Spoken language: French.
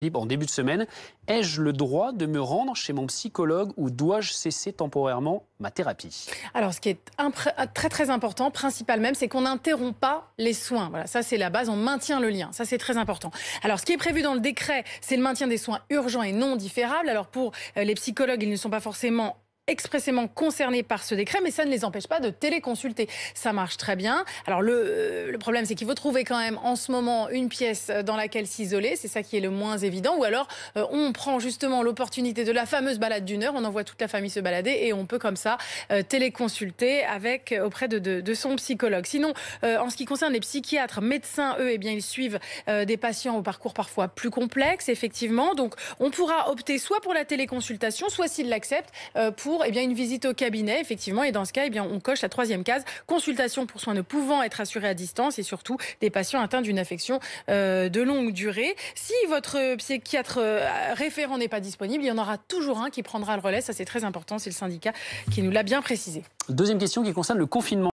En début de semaine, ai-je le droit de me rendre chez mon psychologue ou dois-je cesser temporairement ma thérapie? Alors, ce qui est très très important, principal même, c'est qu'on n'interrompt pas les soins. Voilà, ça c'est la base, on maintient le lien. Ça c'est très important. Alors, ce qui est prévu dans le décret, c'est le maintien des soins urgents et non différables. Alors, pour les psychologues, ils ne sont pas forcément expressément concernés par ce décret, mais ça ne les empêche pas de téléconsulter. Ça marche très bien. Alors le problème, c'est qu'il faut trouver quand même en ce moment une pièce dans laquelle s'isoler. C'est ça qui est le moins évident. Ou alors on prend justement l'opportunité de la fameuse balade d'une heure. On envoie toute la famille se balader et on peut comme ça téléconsulter auprès de son psychologue. Sinon, en ce qui concerne les psychiatres, médecins, eux, eh bien ils suivent des patients au parcours parfois plus complexe, effectivement. Donc on pourra opter soit pour la téléconsultation, soit s'ils l'acceptent pour une visite au cabinet, effectivement. Et dans ce cas, on coche la troisième case, consultation pour soins ne pouvant être assurés à distance et surtout des patients atteints d'une affection de longue durée. Si votre psychiatre référent n'est pas disponible, il y en aura toujours un qui prendra le relais. Ça, c'est très important. C'est le syndicat qui nous l'a bien précisé. Deuxième question qui concerne le confinement.